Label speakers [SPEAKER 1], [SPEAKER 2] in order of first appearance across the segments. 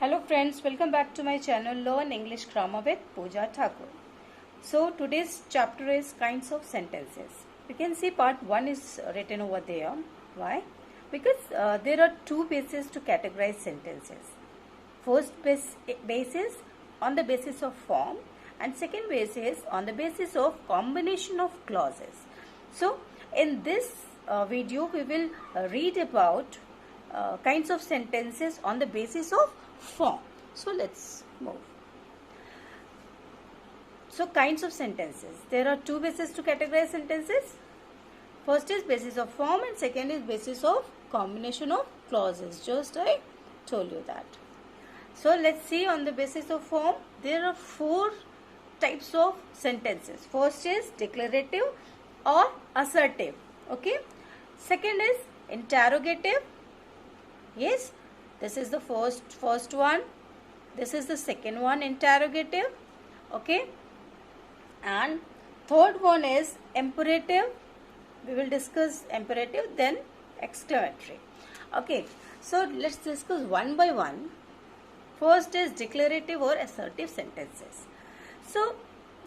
[SPEAKER 1] Hello friends, welcome back to my channel Learn English Grammar with Pooja Thakur. So today's chapter is kinds of sentences. You can see part 1 is written over there. Why? Because there are two bases to categorize sentences. First basis on the basis of form and second basis on the basis of combination of clauses. So in this video we will read about kinds of sentences on the basis of form. So let's move. So kinds of sentences. There are two bases to categorize sentences. First is basis of form and second is basis of combination of clauses. Just I told you that. So let's see on the basis of form. There are four types of sentences. First is declarative or assertive. Okay. Second is interrogative. Yes. This is the first one. This is the second one, interrogative. Okay. And third one is imperative. We will discuss imperative, then exclamatory. Okay. So let's discuss one by one. First is declarative or assertive sentences. So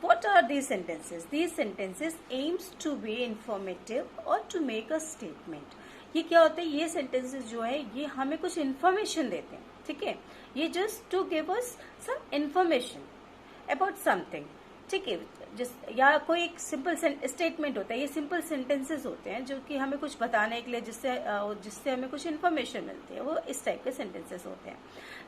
[SPEAKER 1] what are these sentences? These sentences aims to be informative or to make a statement. ये क्या होता है, ये sentences जो है ये हमें कुछ इन्फॉर्मेशन देते हैं. ठीक है, ये just to give us some information about something. ठीक है, या कोई एक सिंपल स्टेटमेंट होता है. ये सिंपल सेंटेंसेस होते हैं जो कि हमें कुछ बताने के लिए, जिससे हमें कुछ इन्फॉर्मेशन मिलती है. वो इस टाइप के सेंटेंसेस होते हैं.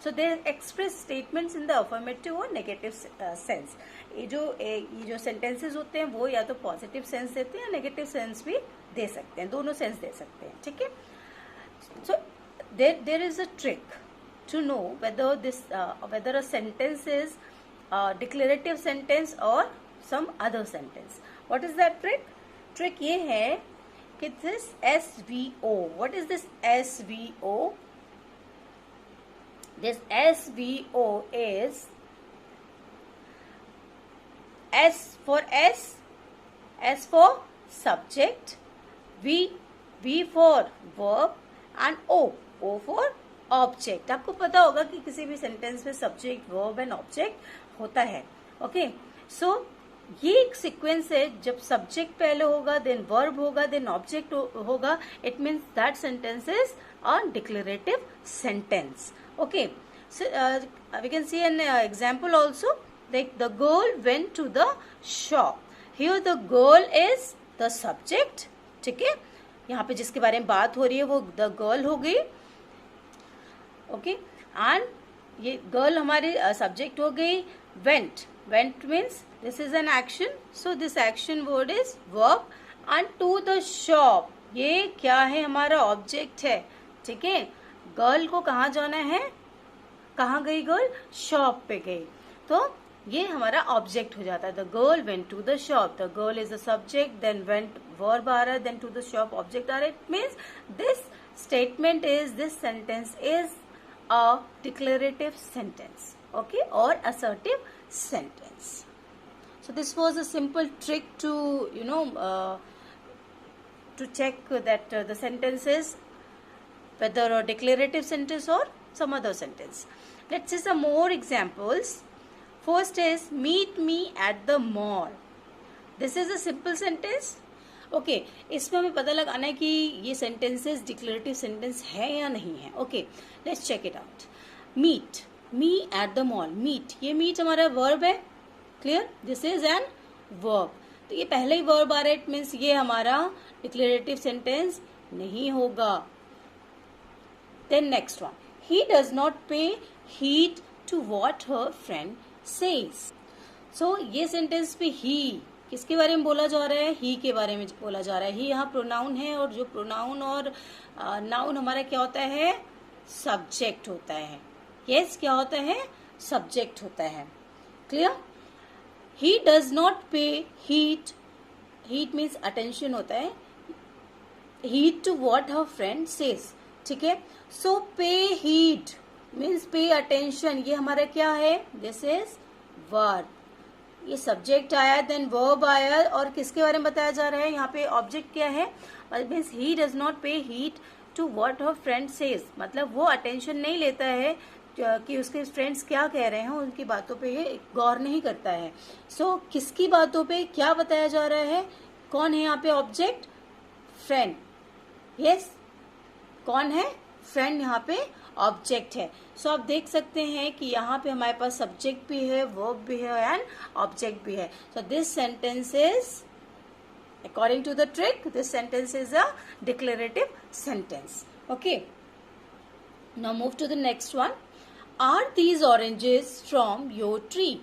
[SPEAKER 1] So they express statements in the affirmative और नेगेटिव सेंस. ये जो सेंटेंसेस होते हैं वो या तो पॉजिटिव सेंस देते हैं या नेगेटिव सेंस भी दे सकते हैं. दोनों सेंस दे सकते हैं. ठीक है. So there is a trick to know whether a sentence is a declarative sentence or some other sentence. What is that trick? Trick ये है कि this SVO. What is this SVO? This SVO is S for subject, V for verb and O for object. आपको पता होगा कि किसी भी sentence में सब्जेक्ट, वर्ब एंड ऑब्जेक्ट होता है. ओके. सो ये एक सीक्वेंस है. जब सब्जेक्ट पहले होगा, देन वर्ब होगा, देन ऑब्जेक्ट होगा, it means that sentence is a declarative sentence. Okay. So we can see an example also. Like the girl went to the shop. Here the girl is the subject. ठीक है, यहाँ पे जिसके बारे में बात हो रही है वो द गर्ल हो गई. ओके. एंड ये गर्ल हमारी सब्जेक्ट हो गई. Went means this is an action. So this action word is verb. And to the shop, ये क्या है, हमारा ऑब्जेक्ट है. ठीक है. गर्ल को कहाँ जाना है, कहाँ गई गर्ल, शॉप पे गई. तो ये हमारा ऑब्जेक्ट हो जाता है. The girl went to the shop. The girl is the subject, then went verb आ रहा है, then to the shop object आ रहा है. It means this statement is, this sentence is a declarative sentence, okay, or assertive sentence. So this was a simple trick to to check that the sentence is whether a declarative sentence or some other sentence. Let's see some more examples. First is meet me at the mall. This is a simple sentence. Okay. इसमें हमें पता लगाना है कि ये sentences declarative sentence है या नहीं है. Okay, let's check it out. Meet me at the mall. Meet, ये मीट हमारा वर्ब है. Clear, this is an verb. तो ये पहले ही वर्ब आ रहा है. इट मीन्स ये हमारा डिक्लेरेटिव सेंटेंस नहीं होगा. Then next one, he does not pay heed to what her friend says. So ये सेंटेंस पे ही किसके बारे में बोला जा रहा है, ही के बारे में बोला जा रहा है. ही यहाँ प्रोनाउन है और जो प्रोनाउन और नाउन हमारा क्या होता है, सब्जेक्ट होता है. यस, क्या होता है, सब्जेक्ट होता है. Clear. He does not pay heed. Heed means attention होता है. Heed to what her friend says. ठीक है. सो पे हीड मीन्स पे अटेंशन. ये हमारा क्या है, दिस इज वर्ब. ये सब्जेक्ट आया, देन वर्ब आया, और किसके बारे में बताया जा रहा है, यहाँ पे ऑब्जेक्ट क्या है, means he does not pay heed to what her friend says. मतलब वो अटेंशन नहीं लेता है कि उसके फ्रेंड्स क्या कह रहे हैं, उनकी बातों पे ये गौर नहीं करता है. सो किसकी बातों पे क्या बताया जा रहा है? कौन है यहाँ पे ऑब्जेक्ट? फ्रेंड. यस, कौन है? फ्रेंड यहाँ पे ऑब्जेक्ट है. सो आप देख सकते हैं कि यहाँ पे हमारे पास सब्जेक्ट भी है, वर्ब भी है एंड ऑब्जेक्ट भी है. So this sentence is, according to the trick, this sentence is a declarative sentence. Okay, now move to the next one. Are these oranges from your tree?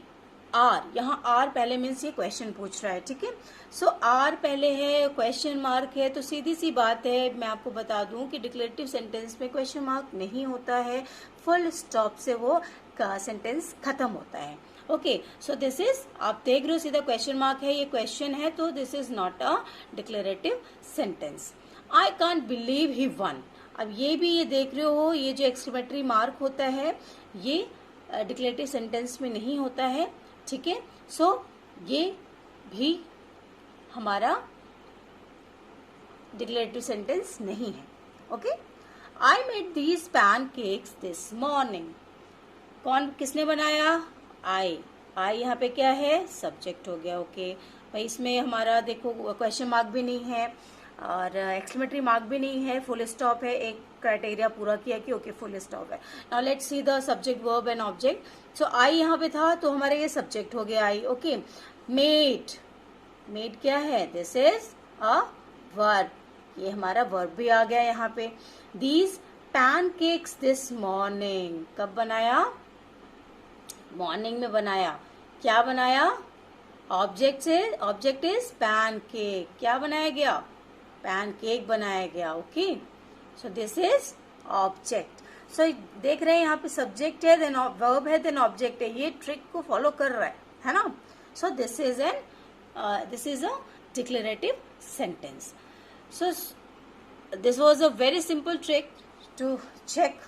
[SPEAKER 1] Are, यहाँ are पहले means ये question पूछ रहा है. ठीक है, सो are पहले है, क्वेश्चन मार्क है, तो सीधी सी बात है, मैं आपको बता दूं कि डिक्लेरेटिव सेंटेंस में क्वेश्चन मार्क नहीं होता है, फुल स्टॉप से वो का सेंटेंस खत्म होता है. ओके, सो दिस इज, आप देख रहे हो सीधा क्वेश्चन मार्क है, ये क्वेश्चन है, तो this is not a declarative sentence. I can't believe he one. अब ये भी ये देख रहे हो, ये जो एक्सक्लेमेटरी मार्क होता है ये डिक्लेरेटिव सेंटेंस में नहीं होता है. ठीक है, सो ये भी हमारा डिक्लेरेटिव सेंटेंस नहीं है. Okay, I made these pancakes this morning. कौन, किसने बनाया? आई. आई यहाँ पे क्या है? सब्जेक्ट हो गया. ओके भाई, इसमें हमारा देखो क्वेश्चन मार्क भी नहीं है और एक्सक्लेमेटरी मार्क भी नहीं है, फुल स्टॉप है. एक क्राइटेरिया पूरा किया कि ओके फुल स्टॉप है. Now let's see the subject, verb and object. So I यहाँ पे था तो हमारे ये सब्जेक्ट हो गया आई. Okay, made. मेड क्या है? This is a verb. ये हमारा वर्ब भी आ गया यहाँ पे. These pancakes this morning. कब बनाया? मॉर्निंग में बनाया. क्या बनाया? ऑब्जेक्ट से, ऑब्जेक्ट इज पैनकेक. क्या बनाया गया? पैनकेक बनाया गया. Okay, so this is object. So देख रहे हैं यहाँ पे सब्जेक्ट है, देन वर्ब है, देन ऑब्जेक्ट है. ये ट्रिक को फॉलो कर रहा है ना. So this is a declarative sentence. So this was a very simple trick to check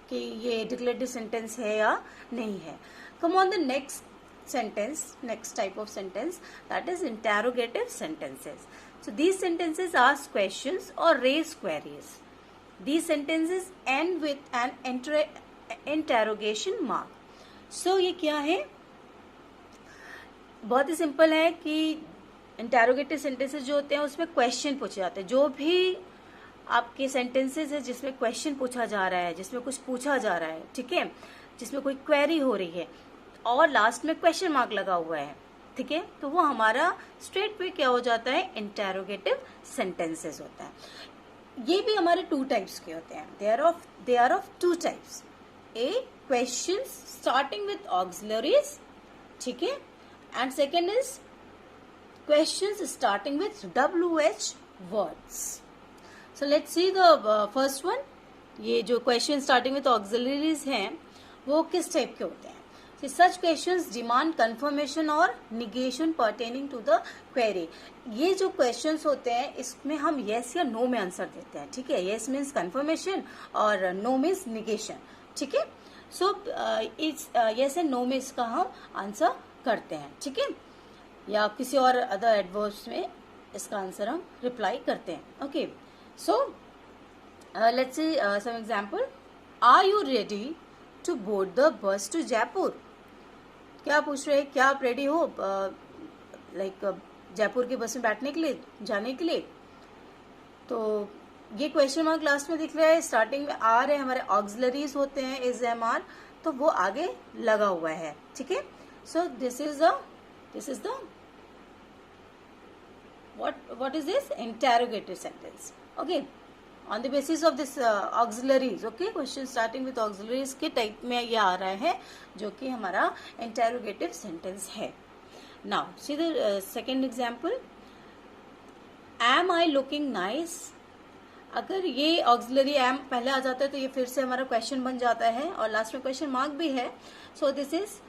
[SPEAKER 1] कि ये डिक्लेरेटिव सेंटेंस है या नहीं है. Come on the next sentence, next type of sentence, that is interrogative sentences. So these sentences ask questions or raise queries. These sentences end with an interrogation mark. So ये क्या है? बहुत ही simple है कि interrogative sentences जो होते हैं उसमें क्वेश्चन पूछे जाते हैं. जो भी आपके सेंटेंसेस है जिसमें क्वेश्चन पूछा जा रहा है, जिसमें कुछ पूछा जा रहा है, ठीक है, जिसमें कोई क्वेरी हो रही है और लास्ट में क्वेश्चन मार्क लगा हुआ है, ठीक है, तो वो हमारा स्ट्रेट पे क्या हो जाता है? इंटेरोगेटिव सेंटेंसेस होता है. ये भी हमारे टू टाइप्स के होते हैं. They are of two types. A, questions starting with auxiliaries, ठीक है, and second is questions starting with WH words. So let's see the first one. ये जो क्वेश्चन स्टार्टिंग विथ ऑक्सिलरीज हैं वो किस टाइप के होते हैं? Such questions demand confirmation और negation pertaining to the query. ये जो questions होते हैं इसमें हम yes या no में आंसर देते हैं. ठीक है, yes means confirmation और no means negation. ठीक है, so yes and no में इसका हम आंसर करते हैं. ठीक है, या किसी और अदर एडवर्ब्स में इसका आंसर हम रिप्लाई करते हैं. Okay, so let's see some example. Are you ready to board the bus to Jaipur? क्या पूछ रहे हैं? क्या आप रेडी हो लाइक जयपुर की बस में बैठने के लिए, जाने के लिए? तो ये क्वेश्चन मार्क लास्ट में दिख रहा है. स्टार्टिंग में आर है, हमारे ऑक्सिलरीज होते हैं इज एम आर, तो वो आगे लगा हुआ है. ठीक है, so this is the what is this? Interrogative sentence. Okay, on the basis of this auxiliaries, okay, question starting with auxiliaries के टाइप में ये आ रहा है जो कि हमारा interrogative sentence है. Now see the second example. Am I looking nice? अगर ये ऑक्सिलरी एम पहले आ जाता है तो ये फिर से हमारा क्वेश्चन बन जाता है और लास्ट में क्वेश्चन मार्क भी है. So this is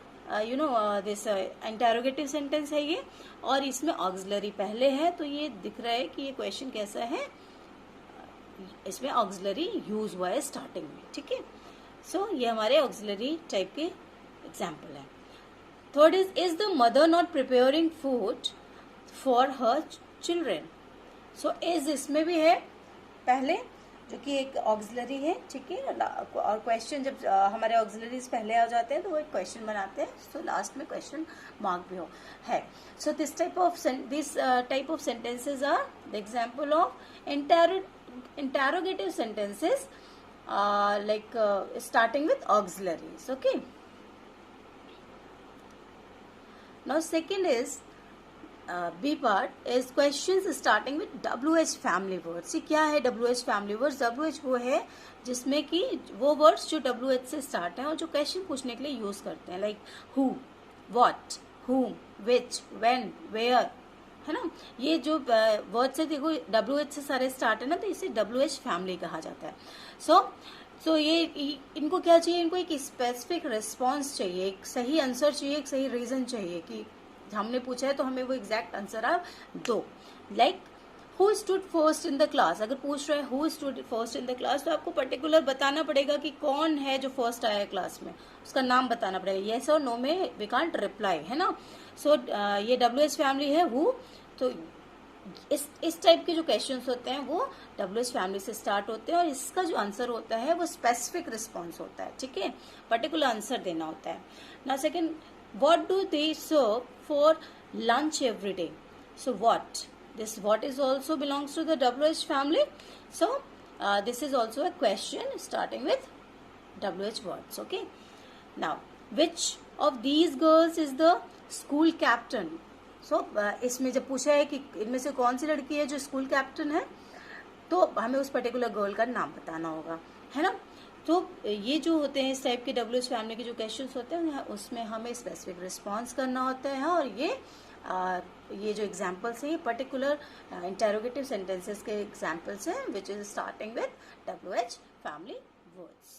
[SPEAKER 1] this interrogative sentence है ये, और इसमें ऑक्सिलरी पहले है तो ये दिख रहा है कि ये क्वेश्चन कैसा है, इसमें ऑक्सिलरी यूज हुआ है स्टार्टिंग में. ठीक है, सो ये हमारे ऑक्सिलरी टाइप के एग्जाम्पल है. Third is the mother not preparing food for her children? So is इसमें भी है पहले जो कि एक ऑक्सिलरी है, ठीक है। और क्वेश्चन जब हमारे ऑक्सिलरीज पहले आ जाते हैं तो वो एक क्वेश्चन बनाते हैं, सो लास्ट में क्वेश्चन मार्क भी हो है। So this type of sentences are the example of interrogative sentences like starting with auxiliaries. Okay, now second is B part is questions starting with WH family words. ये क्या है WH family words? WH वो है जिसमें कि वो words जो WH से स्टार्ट हैं और जो क्वेश्चन पूछने के लिए यूज करते हैं, like who, what, whom, which, when, where, है ना। ये जो वर्ड से देखो WH से सारे स्टार्ट है ना, तो इसे WH फैमिली कहा जाता है। सो ये इनको क्या चाहिए, इनको एक स्पेसिफिक रिस्पॉन्स चाहिए, एक सही आंसर चाहिए, एक सही रीजन चाहिए कि हमने पूछा है तो हमें वो एग्जैक्ट आंसर आप दो। Like who stood first in the class, अगर पूछ रहे हैं who stood first in the class, तो आपको पर्टिकुलर बताना पड़ेगा कि कौन है जो फर्स्ट आया है क्लास में, उसका नाम बताना पड़ेगा। येस और नो में वी कांट रिप्लाई, है ना। सो ये WH फैमिली है हु, तो इस टाइप के जो क्वेश्चंस होते हैं वो WH फैमिली से स्टार्ट होते हैं और इसका जो आंसर होता है वो स्पेसिफिक रिस्पॉन्स होता है, ठीक है, पर्टिकुलर आंसर देना होता है ना। Second, what do they serve for lunch every day? So what, this what is also belongs to the WH family. So this is also a question starting with WH words. Okay, now which of these girls is the school captain? So इसमें जब पूछा है कि इनमें से कौन सी लड़की है जो स्कूल कैप्टन है, तो हमें उस पर्टिकुलर गर्ल का नाम बताना होगा, है ना। तो ये जो होते हैं इस टाइप के WH फैमिली के जो क्वेश्चंस होते हैं उसमें हमें स्पेसिफिक रिस्पॉन्स करना होता है। और ये जो एग्जाम्पल्स हैं ये पर्टिकुलर इंटेरोगेटिव सेंटेंसेस के एग्जाम्पल्स हैं which is starting with WH family words.